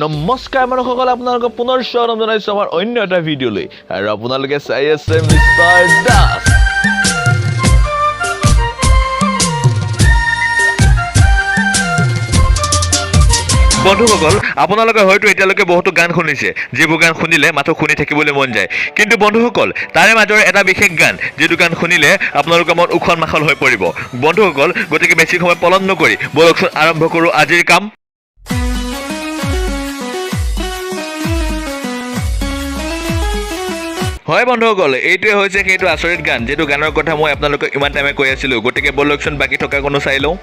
নমস্কাৰ মানুহসকল আপোনালোকক পুনৰ স্বাগতম জনাইছো আমাৰ অন্য এটা ভিডিঅ'লৈ আৰু আপোনালোকে চাই আছে মিষ্টাৰ দাস বন্ধুসকল আপোনালোকে হয়তো এতিয়ালৈকে বহুতো গান শুনিছে যিবোৰ গান শুনিলে মাথো শুনি থাকিবলৈ মন যায় কিন্তু বন্ধুসকল তাৰে মাজৰ এটা বিশেষ গান যিটো গান শুনিলে আপোনালোকৰ মন উখল মাখল হৈ পৰিব বন্ধুসকল গতিকে বেছি সময় পলম নকৰি বলকচোন আৰম্ভ কৰো আজিৰ কাম হয় বন্ধুসকল এইটোৱে হৈছে সেইটো আচৰিত গান যেটো গানৰ কথা মই আপোনালোকক ইমান টাইমে কৈ আছিলো গতিকে বলকচোন বাকি থকা কোনো চাই লওঁ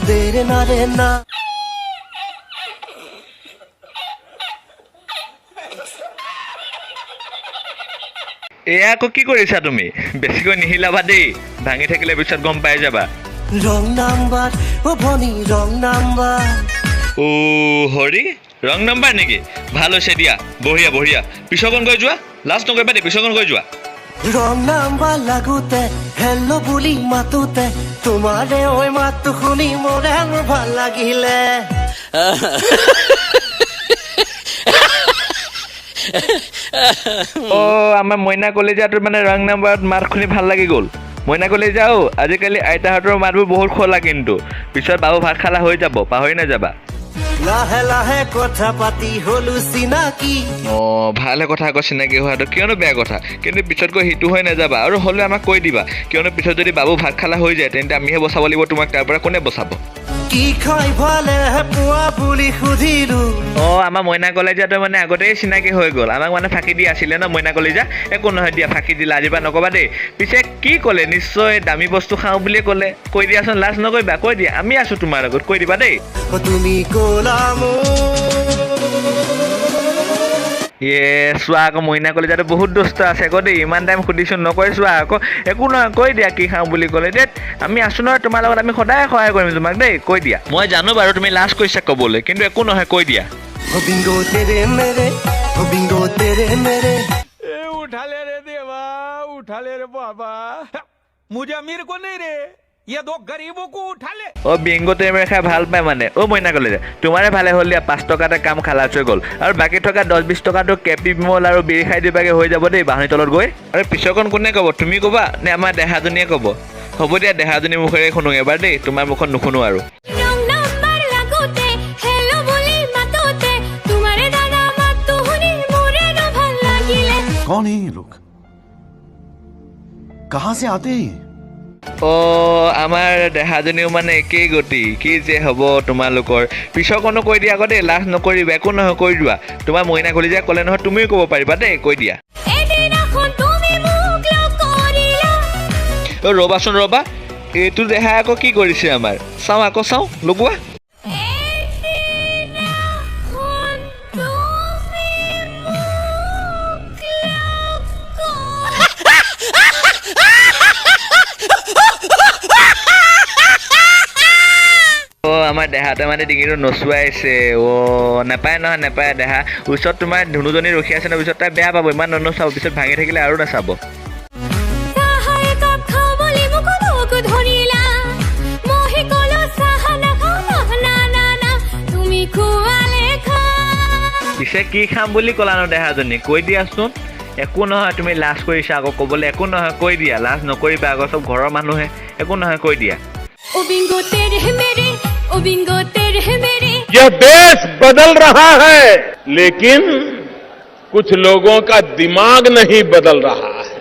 দেৰে নাৰে না এয়া আকৌ কি কৰিছা তুমি বেছিকৈ নিহিলাবা দেই ভাঙি থাকিলে পিছত গম পাই যাবা ৰং নাম্বাৰ ও ভনী ৰং নাম্বাৰ ও হৰি ৰং নাম্বাৰ নেকি ভাল হৈছে দিয়া বঢ়িয়া বঢ়িয়া পিছকন গৈ যোৱা লাষ্ট নকৰিবা দেই পিছকন গৈ যোৱা ৰং নাম্বাৰ লাগোতে হেল্ল' বুলি মাতোতে তোমাৰে ঐ মাতটো শুনি মোৰ ভাল লাগিলে আমাৰ মইনা কলেজীয়াটোৰ মানে ৰং নাম্বাৰত মাত শুনি ভাল লাগি গ'ল মইনা কলেজীয়াও আজিকালি আইতাহঁতৰ মাতবোৰ বহুত খোলা কিন্তু পিছত বাবু ভাত খালা হৈ যাব পাহৰি নাযাবা লাহে লাহে কথা পাতি হলো চিনাকি ভালে কথা আকৌ চিনাকি হোৱাটো কিয়নো বেয়া কথা কিন্তু পিছত গৈ সিটো হৈ নাযাবা আৰু হ'লেও আমাক কৈ দিবা কিয়নো পিছত যদি বাবু ভাত খালা হৈ যায় তেন্তে আমিহে বচাব লাগিব তোমাক তাৰ পৰা কোনে বচাব কি খাই ভালে পোৱা বুলি সুধিলো আমাৰ মইনা কলেজীয়াটো মানে আগতেই চিনাকি হৈ গ'ল আমাক মানে ফাঁকি দি আছিলে ন মইনা কলেজীয়া একো নহয় দিয়া ফাঁকি দিলা আজিৰ পৰা নকবা দেই পিছে কি ক'লে নিশ্চয় দামী বস্তু খাওঁ বুলিয়ে ক'লে কৈ দিয়াচোন লাজ নকৰিবা কৈ দিয়া আমি আছো তোমাৰ লগত কৈ দিবা দেই তুমি চোৱা আকৌ মইনা কলেজীয়াটো বহুত দুষ্ট আছে আকৌ দেই ইমান টাইম সুধিছো নকৈ চোৱা আকৌ একো নহয় কৈ দিয়া কি খাওঁ বুলি ক'লে দেই আমি আছো নহয় তোমাৰ লগত আমি সদায় সহায় কৰিম তোমাক দেই কৈ দিয়া মই জানো বাৰু তুমি লাজ কৰিছা ক'বলৈ কিন্তু একো নহয় কৈ দিয়া उठा ले रे देवा उठा ले रे बाबा मुझे अमीर को नहीं रे ये दो गरीबों को उठा ले বিংগো তেৰে খাই ভাল পায় মানে মইনা কলেজীয়া তোমাৰে ভালে হ'ল দিয়া 5 টকাতে কাম খালাচ হৈ গ'ল আৰু বাকী থকা 10-20 টকাটো কেপি বিমল আৰু বিৰি খাই দিবাগে হৈ যাব দেই বাহনী তলত গৈ আৰু পিছকন কোনে ক'ব তুমি ক'বা নে আমাৰ দেহাজনীয়ে ক'ব হ'ব দিয়া দেহাজনী মুখেৰে শুনো এবাৰ দেই তোমাৰ মুখত নুশুনো আৰু कौन है ये लोग कहां से आते हैं আমাৰ দেহাজনীও মানে একেই গতি কি যে হ'ব তোমালোকৰ পিছকনো কৈ দিয়া আকৌ দেই লাজ নকৰিবা একো নহয় কৈ দিয়া তোমাৰ মইনা কলেজীয়া ক'লে নহয় তুমিও ক'ব পাৰিবা দেই কৈ দিয়া ৰ'বাচোন ৰ'বা এইটো দেহা আকৌ কি কৰিছে আমাৰ চাওঁ আকৌ চাওঁ লগোৱা আমাৰ দেহাতে মানে ডিঙিটো নচুৱাইছে নাপায় নহয় নাপায় দেহা ওচৰত তোমাৰ ধুনুজনী ৰখি আছে ন পিছত তাই বেয়া পাব ইমান নচাব পিছত ভাঙি থাকিলে আৰু নাচাব পিছে কি খাম বুলি ক'লা ন দেহাজনী কৈ দিয়াচোন একো নহয় তুমি লাজ কৰিছা আকৌ ক'বলৈ একো নহয় কৈ দিয়া লাজ নকৰিবা আকৌ চব ঘৰৰ মানুহে একো নহয় কৈ দিয়া यह देश बदल रहा है लेकिन कुछ लोगों का दिमाग नहीं बदल रहा है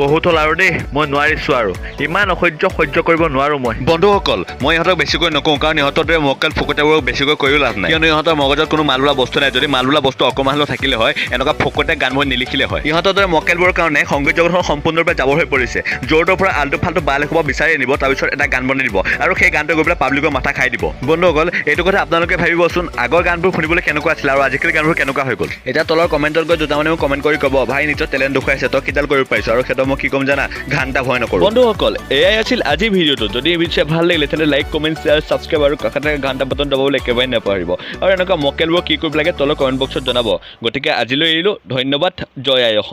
বহুত হ'ল আৰু দেই মই নোৱাৰিছো আৰু ইমান অসহ্য সহ্য কৰিব নোৱাৰো মই বন্ধুসকল মই ইহঁতক বেছিকৈ নকওঁ কাৰণ ইহঁতৰ দৰে মক্কেল ফকতীয়াবোৰক বেছিকৈ কৰিও লাভ নাই কিয়নো ইহঁতৰ মগজত কোনো মাল বোলা বস্তু নাই যদি মাল বোলা বস্তু অকণমান হ'লেও থাকিলে হয় এনেকুৱা ফকতীয়া গানবোৰ নিলিখিলে হয় ইহঁতৰ দৰে মক্কেলবোৰৰ কাৰণে সংগীত জগতখন সম্পূৰ্ণৰূপে জাবৰ হৈ পৰিছে য'ৰ ত'ৰ পৰা আল্টু ফাল্টু বাল এসোপা বিচাৰি আনিব তাৰপিছত এটা গান বনাই দিব আৰু সেই গানটো গৈ পেলাই পাব্লিকৰ মাথা খাই দিব বন্ধুসকল এইটো কথা আপোনালোকে ভাবিবচোন আগৰ গানবোৰ শুনিবলৈ কেনেকুৱা আছিল আৰু আজিকালি গানবোৰ কেনেকুৱা হৈ গ'ল এতিয়া তলৰ কমেণ্টত গৈ দুটামানে মোক কমেণ্ট কৰি ক'ব ভাই নিজৰ টেলেণ্ট দেখুৱাইছে তই কিডাল কৰিব পাৰিছ আৰু সেইটো মই কি ক'ম জানা ঘণ্টা ভয় নকৰো বন্ধুসকল এয়াই আছিল আজি ভিডিঅ'টো যদি এই ভিডিঅ' ভাল লাগিলে তেন্তে লাইক কমেণ্ট শ্বেয়াৰ ছাবস্ক্ৰাইব আৰু কাষতে ঘণ্টা বটন দবাবলৈ একেবাৰে নাপাহৰিব আৰু এনেকুৱা মক্কেলবোৰ কি কৰিব লাগে তলৰ কমেণ্ট বক্সত জনাব গতিকে আজিলৈ এৰিলোঁ ধন্যবাদ জয় আই অসম